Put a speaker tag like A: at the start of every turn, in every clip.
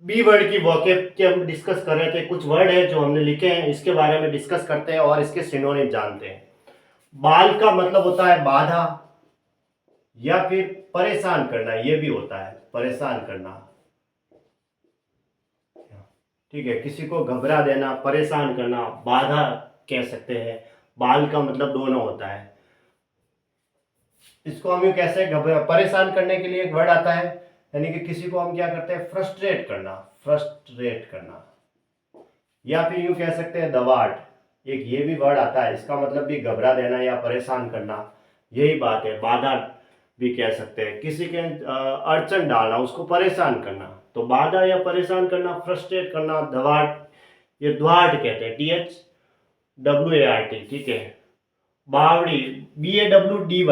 A: B word की vocab के हम डिस्कस कर रहे थे। कुछ वर्ड है जो हमने लिखे हैं, इसके बारे में डिस्कस करते हैं और इसके सिनोनिम जानते हैं। बाल का मतलब होता है बाधा या फिर परेशान करना, ये भी होता है परेशान करना। ठीक है, किसी को घबरा देना, परेशान करना, बाधा कह सकते हैं। बाल का मतलब दोनों होता है। इसको हम यूं कैसे घबरा परेशान करने के लिए एक वर्ड आता है, यानी कि किसी को हम क्या करते हैं, फ्रस्ट्रेट करना, फ्रस्ट्रेट करना। या फिर यूं कह सकते हैं दबाट, एक ये भी वर्ड आता है, इसका मतलब भी घबरा देना या परेशान करना, यही बात है। बाधा भी कह सकते हैं, किसी के अड़चन डालना, उसको परेशान करना। तो बाधा या परेशान करना, फ्रस्ट्रेट करना, दबाट, ये द्वाट कहते हैं, THWART। ठीक है। बावड़ी, BAWDY,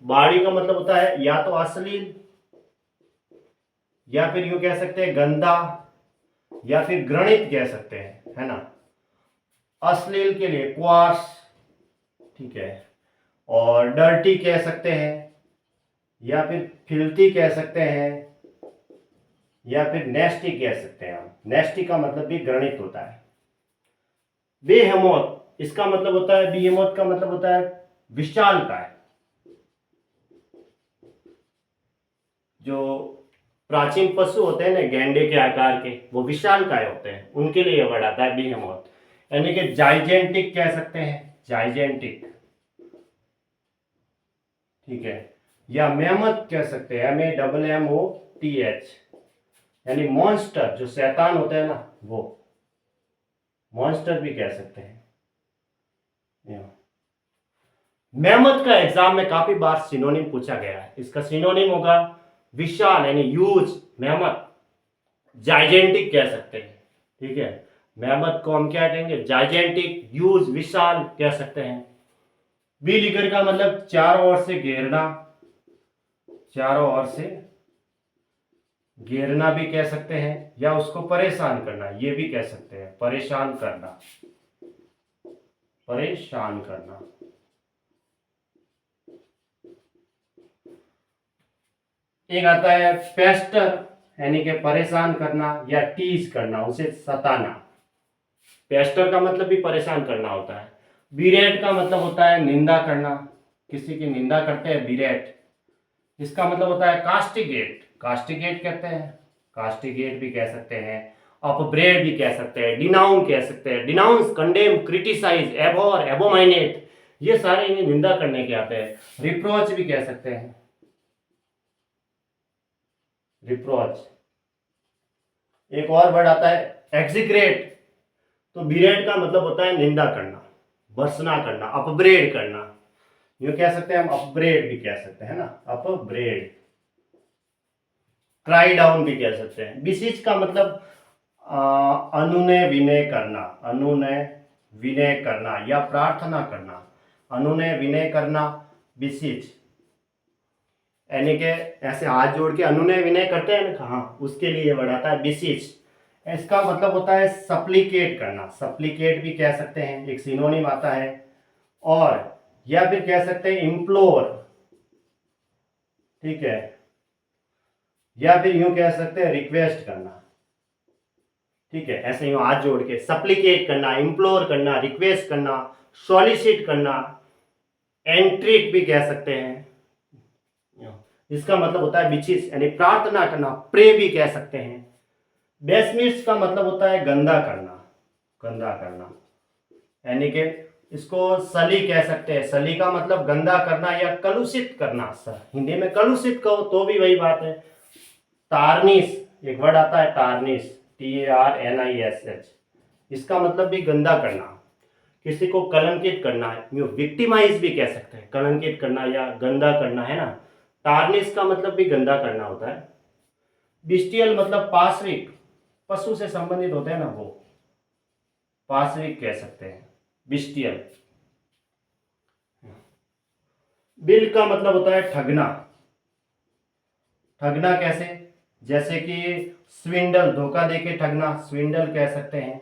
A: बाड़ी का मतलब होता है या तो अश्लील, या फिर यूं कह सकते हैं गंदा, या फिर घृणित कह सकते हैं, है ना। अश्लील के लिए क्वास, ठीक है, और डर्टी कह सकते हैं, या फिर फिल्थी कह सकते हैं, या फिर नेस्टी कह सकते हैं। हम नेस्टी का मतलब भी घृणित होता है। बेहेमोथ, इसका मतलब होता है, बेहेमोथ का मतलब होता है विशालकाय। जो प्राचीन पशु होते हैं ना, गैंडे के आकार के, वो विशालकाय होते हैं, उनके लिए वर्ड आता है बेहेमोथ। यानी कि जाइजेंटिक कह सकते हैं, जाइजेंटिक, ठीक है, या मेमथ कह सकते हैं, MAMMOTH, यानी मॉन्स्टर, जो शैतान होते हैं ना, वो मॉन्स्टर भी कह सकते हैं। मेमथ का एग्जाम में काफी बार सिनोनिम पूछा गया है। इसका सिनोनिम होगा विशाल, यानी ह्यूज, मेमथ। जाइजेंटिक कह सकते हैं, ठीक है। मेमथ को हम क्या कहेंगे, जाइजेंटिक, ह्यूज, विशाल कह सकते हैं। बी लिगर का मतलब चारों ओर से घेरना, चारों ओर से घेरना भी कह सकते हैं, या उसको परेशान करना, ये भी कह सकते हैं, परेशान करना, परेशान करना। एक आता है पेस्टर, यानी कि परेशान करना या टीज करना, उसे सताना। पेस्टर का मतलब भी परेशान करना होता है। बिरेट का मतलब होता है निंदा करना, किसी की निंदा करते हैं, बिरेट। इसका मतलब होता है कास्टिगेट, कास्टिगेट कहते हैं, कास्टिगेट भी कह सकते हैं। अपब्रेड भी कह सकते हैं, डिनाउन कह सकते हैं, डिनाउंस, कंडेम, क्रिटिसाइज, एबोर, एबोमाइनेट, ये सारे इन्हें निंदा करने के आते हैं। रिप्रोच भी कह सकते हैं, रिप्रोच। एक और वर्ड आता है एक्सिक्रेट। तो बिरेट का मतलब होता है निंदा करना, भर्त्सना करना, अपब्रेड करना, यूं कह सकते हैं हम, अपब्रेड भी कह सकते हैं ना, अपब्रेड। क्राई डाउन भी कह सकते हैं। बिसीज का मतलब अनुनय विनय करना, अनुनय विनय करना या प्रार्थना करना, अनुनय विनय करना, बिसीज, यानी कि ऐसे हाथ जोड़ के अनुनय विनय करते हैं ना, हाँ, उसके लिए वर्ड आता है बिसीज। इसका मतलब होता है सप्लीकेट करना, सप्लीकेट भी कह सकते हैं, एक सिनोनिम आता है। और या फिर कह सकते हैं इम्प्लोर, ठीक है, या फिर यूं कह सकते हैं रिक्वेस्ट करना, ठीक है। ऐसे यूं हाथ जोड़ के सप्लीकेट करना, इम्प्लोर करना, रिक्वेस्ट करना, सॉलिसिट करना, एंट्रिक भी कह सकते हैं। इसका मतलब होता है बिचिस, यानी प्रार्थना करना, प्रे भी कह सकते हैं। बेसमिट्स का मतलब होता है गंदा करना, गंदा करना, यानी कि इसको सली कह सकते हैं। सली का मतलब गंदा करना या कलुषित करना, हिंदी में कलुषित कहो तो भी वही बात है। टार्निश, एक वर्ड आता है टार्निश, TARNISH, इसका मतलब भी गंदा करना, किसी को कलंकित करना है, विक्टिमाइज भी कह सकते हैं, कलंकित करना या गंदा करना, है ना। टार्निश का मतलब भी गंदा करना होता है। बिस्टियल मतलब पार्श्विक, पशु से संबंधित होते हैं ना, वो पार्श्विक कह सकते हैं, बिस्टियल। बिल का मतलब होता है ठगना, ठगना कैसे, जैसे कि स्विंडल, धोखा देके ठगना, स्विंडल कह सकते हैं,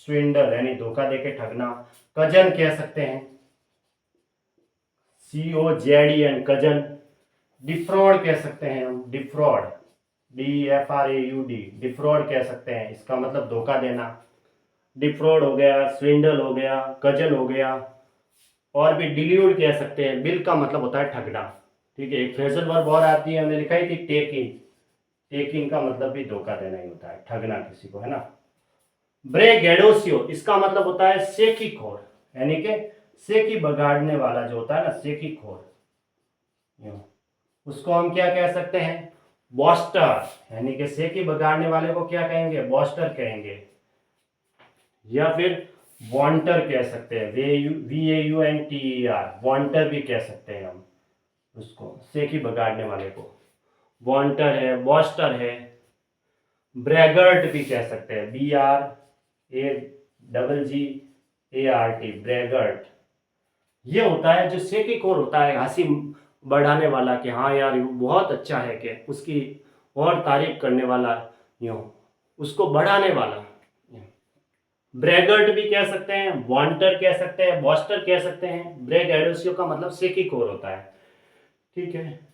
A: स्विंडल यानी धोखा देके ठगना। कजन कह सकते हैं, COZEN, कजन। डिफ्रॉड कह सकते हैं हम, डिफ्रॉड, DFRAUD, डिफ्रॉड कह सकते हैं, इसका मतलब धोखा देना। डिफ्रॉड हो गया, स्विंडल हो गया, कजल हो गया, और भी डिल्यूड कह सकते हैं। बिल का मतलब होता है ठगना। ठीक है, एक फ्रेजल वर्ब और आती है, हमने लिखा ही थी टेक इन। टेक इन का मतलब भी धोखा देना ही होता है, ठगना किसी को, है ना। ब्रेगेडोसियो, इसका मतलब होता है सेकी खोर, यानी कि सेकी बगाड़ने वाला जो होता है ना, सेकी खोर, उसको हम क्या कह सकते हैं, बॉस्टर, यानी कि सेकी बगाड़ने वाले को क्या कहेंगे, बॉस्टर कहेंगे। या फिर वॉन्टर कह सकते हैं, VAUNTER, वॉन्टर भी कह सकते हैं हम उसको, सेकी बगाड़ने वाले को। वॉन्टर है, बॉस्टर है। ब्रैगर्ट भी कह सकते हैं, BRAGGART, ब्रैगर्ट। ये होता है जो सेकिकोर होता है, हंसी बढ़ाने वाला, कि हाँ यार ये बहुत अच्छा है, कि उसकी और तारीफ करने वाला, यूं उसको बढ़ाने वाला। ब्रैगर्ट भी कह सकते हैं, वॉन्टर कह सकते हैं, बॉस्टर कह सकते हैं। ब्रैग एडोसियो का मतलब सेकिकोर होता है। ठीक है।